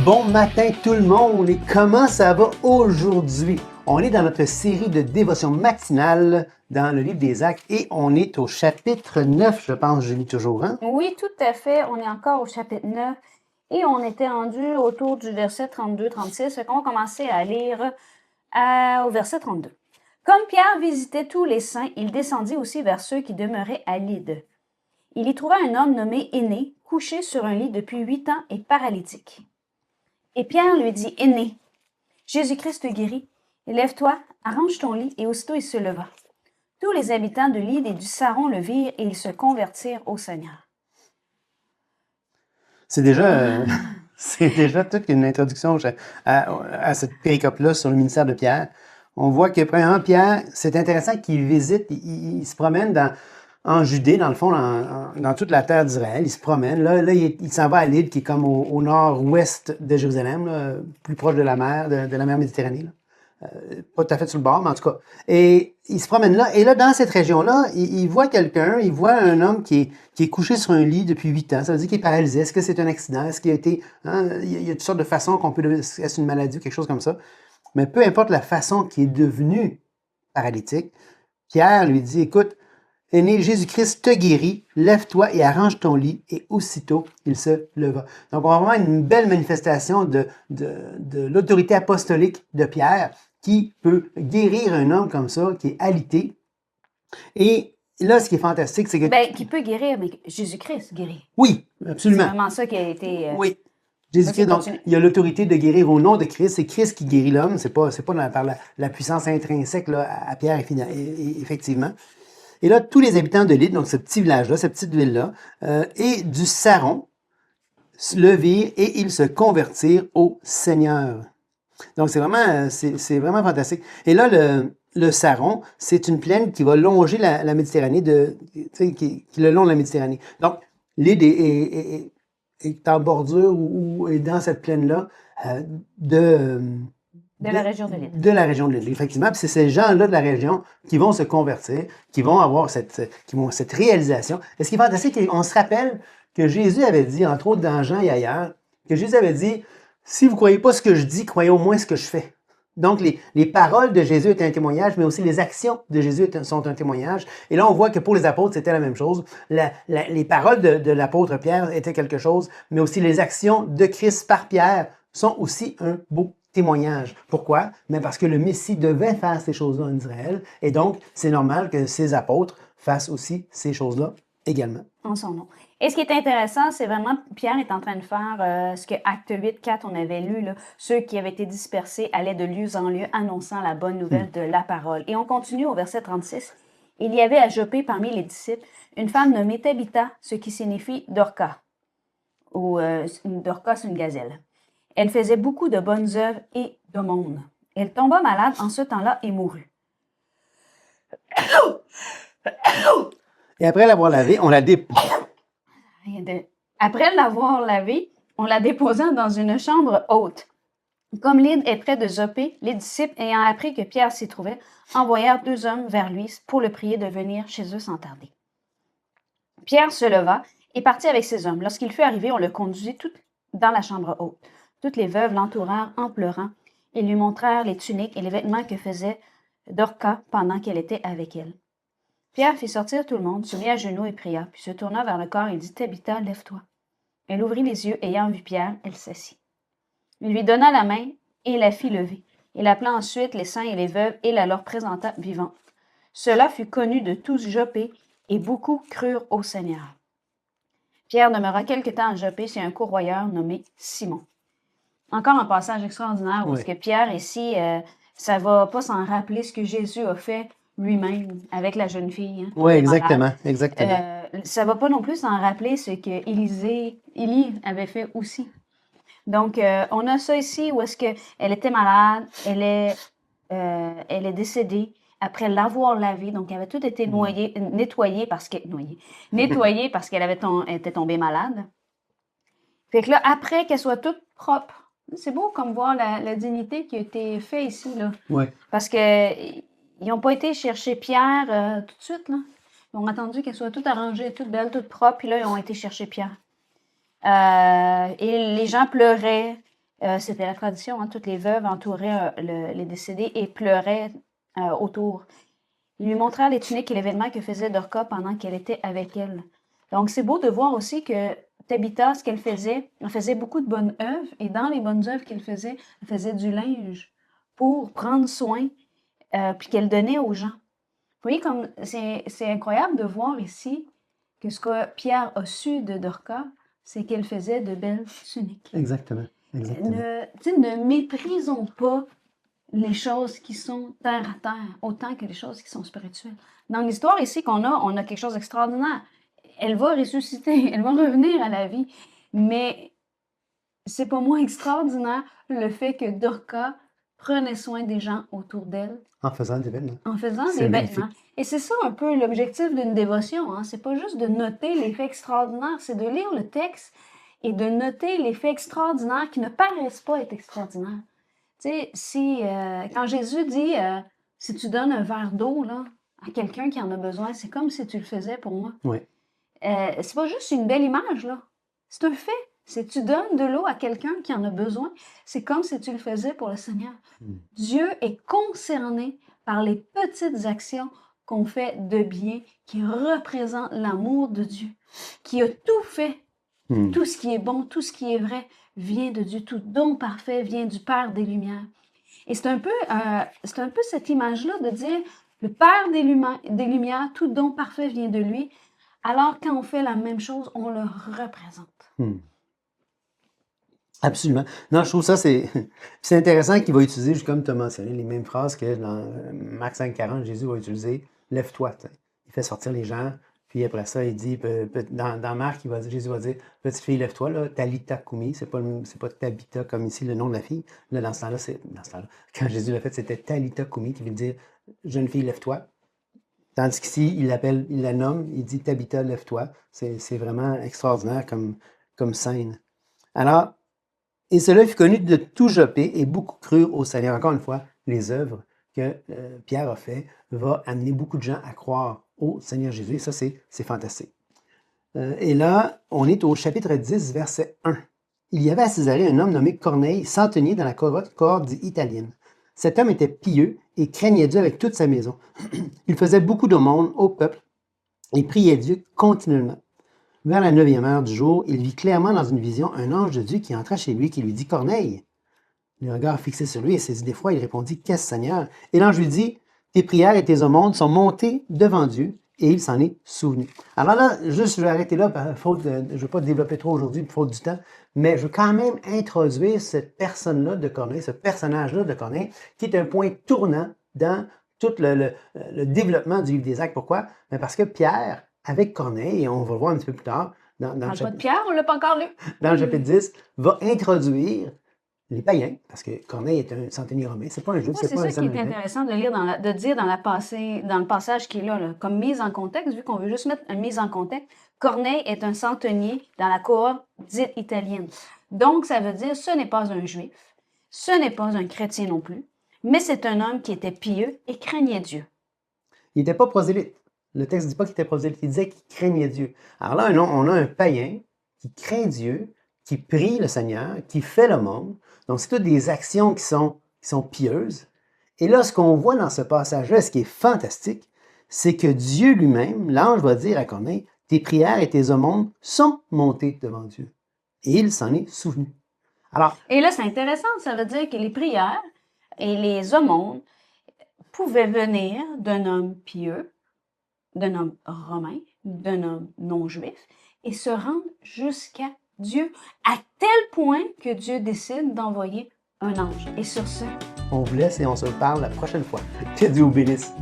Bon matin tout le monde et comment ça va aujourd'hui? On est dans notre série de dévotion matinale dans le livre des Actes et on est au chapitre 9, je pense, je lis toujours, hein? Oui, tout à fait. On est encore au chapitre 9 et on était rendu autour du verset 32-36. Fait qu'on va commencer à lire au verset 32. Comme Pierre visitait tous les saints, il descendit aussi vers ceux qui demeuraient à Lyde. Il y trouva un homme nommé Énée, couché sur un lit depuis 8 ans et paralytique. Et Pierre lui dit, Énée, Jésus-Christ te guérit. Lève-toi, arrange ton lit, et aussitôt il se leva. Tous les habitants de Lyde et du Saron le virent et ils se convertirent au Seigneur. C'est déjà toute une introduction à cette péricope-là sur le ministère de Pierre. On voit que, premièrement, Pierre, c'est intéressant qu'il visite, il se promène en Judée, dans le fond, dans toute la terre d'Israël. Il se promène. Là il s'en va à Lyde, qui est comme au nord-ouest de Jérusalem, là, plus proche de la mer, de la mer Méditerranée. Là. Pas tout à fait sur le bord, mais en tout cas. Et il se promène là. Et là, dans cette région-là, il voit quelqu'un, il voit un homme qui est couché sur un lit depuis 8 ans. Ça veut dire qu'il est paralysé. Est-ce que c'est un accident? Est-ce qu'il a été... Hein, il y a toutes sortes de façons qu'on peut... Est-ce une maladie ou quelque chose comme ça? Mais peu importe la façon qu'il est devenu paralytique, Pierre lui dit, écoute, Aîné, Jésus-Christ te guérit, lève-toi et arrange ton lit, et aussitôt il se leva. Donc, on a vraiment une belle manifestation de l'autorité apostolique de Pierre qui peut guérir un homme comme ça, qui est alité. Et là, ce qui est fantastique, c'est que... Ben, qui peut guérir, mais Jésus-Christ guérit. Oui, C'est absolument. vraiment ça qui a été... Oui. Jésus-Christ, donc, il y a l'autorité de guérir au nom de Christ. C'est Christ qui guérit l'homme. C'est pas par la puissance intrinsèque là, à Pierre, effectivement. Et là, tous les habitants de Lyde, donc ce petit village-là, cette petite ville-là, et du Saron, le virent et ils se convertirent au Seigneur. Donc, c'est vraiment fantastique. Et là, le Saron, c'est une plaine qui va longer la Méditerranée, qui le long de la Méditerranée. Donc, Lyde est en bordure ou est dans cette plaine-là de la région de Lyde. De la région de Lyde, effectivement. Puis c'est ces gens-là de la région qui vont se convertir, qui vont avoir cette réalisation. Et ce qui est fantastique, on se rappelle que Jésus avait dit, entre autres dans Jean et ailleurs, que Jésus avait dit, si vous ne croyez pas ce que je dis, croyez au moins ce que je fais. Donc, les paroles de Jésus étaient un témoignage, mais aussi les actions de Jésus sont un témoignage. Et là, on voit que pour les apôtres, c'était la même chose. Les paroles de l'apôtre Pierre étaient quelque chose, mais aussi les actions de Christ par Pierre sont aussi un beau témoignage. Pourquoi? Mais parce que le Messie devait faire ces choses-là en Israël. Et donc, c'est normal que ces apôtres fassent aussi ces choses-là également. En son nom. Et ce qui est intéressant, c'est vraiment, Pierre est en train de faire ce que Acte 8, 4, on avait lu, là, ceux qui avaient été dispersés allaient de lieu en lieu annonçant la bonne nouvelle de la parole. Et on continue au verset 36. Il y avait à Joppé parmi les disciples une femme nommée Tabitha, ce qui signifie Dorcas, ou Dorcas, une gazelle. Elle faisait beaucoup de bonnes œuvres et d'aumônes. Elle tomba malade en ce temps-là et mourut. Et après l'avoir lavée, on la Après l'avoir lavée, on la déposa dans une chambre haute. Comme Lyde est près de Joppé, les disciples, ayant appris que Pierre s'y trouvait, envoyèrent 2 hommes vers lui pour le prier de venir chez eux sans tarder. Pierre se leva et partit avec ces hommes. Lorsqu'il fut arrivé, on le conduisit dans la chambre haute. Toutes les veuves l'entourèrent en pleurant et lui montrèrent les tuniques et les vêtements que faisait Dorcas pendant qu'elle était avec elle. Pierre fit sortir tout le monde, se mit à genoux et pria, puis se tourna vers le corps et dit, Tabitha, lève-toi. Elle ouvrit les yeux, ayant vu Pierre, elle s'assit. Il lui donna la main et la fit lever. Il appela ensuite les saints et les veuves et la leur présenta vivante. Cela fut connu de tous Joppé, et beaucoup crurent au Seigneur. Pierre demeura quelque temps à Joppé chez un courroyeur nommé Simon. Encore un passage extraordinaire où que Pierre ici, ça va pas s'en rappeler ce que Jésus a fait lui-même avec la jeune fille. Hein, oui, exactement. Ça va pas non plus s'en rappeler ce que Élie avait fait aussi. Donc, on a ça ici où est-ce qu'elle était malade, elle est décédée après l'avoir lavée. Donc, elle avait tout été nettoyée parce qu'elle était tombée malade. Fait que là, après qu'elle soit toute propre, c'est beau comme voir la dignité qui a été faite ici, là. Oui. Parce qu'ils n'ont pas été chercher Pierre tout de suite, là. Ils ont attendu qu'elle soit toute arrangée, toute belle, toute propre, puis là, ils ont été chercher Pierre. Et les gens pleuraient. C'était la tradition, hein, toutes les veuves entouraient les décédés et pleuraient autour. Ils lui montrèrent les tuniques et les vêtements que faisait Dorcas pendant qu'elle était avec elle. Donc, c'est beau de voir aussi que Tabitha, ce qu'elle elle faisait beaucoup de bonnes œuvres, et dans les bonnes œuvres qu'elle faisait du linge pour prendre soin, puis qu'elle donnait aux gens. Vous voyez, comme c'est incroyable de voir ici que ce que Pierre a su de Dorcas, c'est qu'elle faisait de belles tuniques. Exactement. Ne méprisons pas les choses qui sont terre à terre, autant que les choses qui sont spirituelles. Dans l'histoire ici on a quelque chose d'extraordinaire. Elle va ressusciter, elle va revenir à la vie, mais c'est pas moins extraordinaire le fait que Dorcas prenait soin des gens autour d'elle. En faisant des vêtements. En faisant des vêtements. Et c'est ça un peu l'objectif d'une dévotion. Hein? C'est pas juste de noter les faits extraordinaires, c'est de lire le texte et de noter les faits extraordinaires qui ne paraissent pas être extraordinaires. Tu sais, quand Jésus dit si tu donnes un verre d'eau là, à quelqu'un qui en a besoin, c'est comme si tu le faisais pour moi. Oui. C'est pas juste une belle image, là. C'est un fait. Si tu donnes de l'eau à quelqu'un qui en a besoin, c'est comme si tu le faisais pour le Seigneur. Dieu est concerné par les petites actions qu'on fait de bien, qui représentent l'amour de Dieu, qui a tout fait. Tout ce qui est bon, tout ce qui est vrai vient de Dieu. Tout don parfait vient du Père des Lumières. Et c'est un peu cette image-là de dire le Père des Lumières, tout don parfait vient de lui. Alors, quand on fait la même chose, on le représente. Absolument. Non, je trouve ça, c'est intéressant qu'il va utiliser, juste comme tu as mentionné, les mêmes phrases que dans Marc 5,40, Jésus va utiliser « lève-toi ». Il fait sortir les gens, puis après ça, il dit, dans Marc, Jésus va dire « petite fille, lève-toi, là, Talitha Koumi ». C'est pas Tabitha comme ici, le nom de la fille. Là, dans ce temps-là, quand Jésus l'a fait, c'était Talitha Koumi, qui veut dire « jeune fille, lève-toi ». Tandis qu'ici, il la nomme, il dit Tabitha, lève-toi. C'est vraiment extraordinaire comme scène. Alors, et cela fut connu de tout Joppé et beaucoup crurent au Seigneur. Encore une fois, les œuvres que Pierre a fait vont amener beaucoup de gens à croire au Seigneur Jésus. Et ça, c'est fantastique. Et là, on est au chapitre 10, verset 1. Il y avait à Césarée un homme nommé Corneille, centenier dans la cohorte italienne. Cet homme était pieux et craignait Dieu avec toute sa maison. Il faisait beaucoup d'aumônes au peuple et priait Dieu continuellement. Vers la 9e heure du jour, il vit clairement dans une vision un ange de Dieu qui entra chez lui, qui lui dit « Corneille ». Le regard fixé sur lui et saisi d'effroi, il répondit « Qu'est-ce, Seigneur ?» Et l'ange lui dit « Tes prières et tes aumônes sont montées devant Dieu, et il s'en est souvenu. » Alors là, juste, je vais arrêter là, je ne veux pas développer trop aujourd'hui, pour faute du temps, mais je veux quand même introduire cette personne-là de Corneille, ce personnage-là de Corneille, qui est un point tournant dans tout le développement du livre des Actes. Pourquoi? Parce que Pierre, avec Corneille, et on va le voir un petit peu plus tard, dans le chapitre de Pierre, on ne l'a pas encore lu. Dans le chapitre 10, va introduire les païens, parce que Corneille est un centenier romain, c'est pas un juif, c'est pas un samaritain. C'est ça qui est intéressant de dire dans le passage qui est là, comme mise en contexte, vu qu'on veut juste mettre une mise en contexte. Corneille est un centenier dans la cohorte dite italienne. Donc, ça veut dire ce n'est pas un juif, ce n'est pas un chrétien non plus, mais c'est un homme qui était pieux et craignait Dieu. Il n'était pas prosélyte. Le texte ne dit pas qu'il était prosélyte, il disait qu'il craignait Dieu. Alors là, on a un païen qui craint Dieu, qui prie le Seigneur, qui fait le monde. Donc, c'est toutes des actions qui sont pieuses. Et là, ce qu'on voit dans ce passage-là, ce qui est fantastique, c'est que Dieu lui-même, l'ange va dire à Corneille, « Tes prières et tes aumônes sont montées devant Dieu. » Et il s'en est souvenu. Alors, et là, c'est intéressant, ça veut dire que les prières et les aumônes pouvaient venir d'un homme pieux, d'un homme romain, d'un homme non-juif, et se rendre jusqu'à Dieu, à tel point que Dieu décide d'envoyer un ange. Et sur ce, on vous laisse et on se parle la prochaine fois. Que Dieu vous bénisse.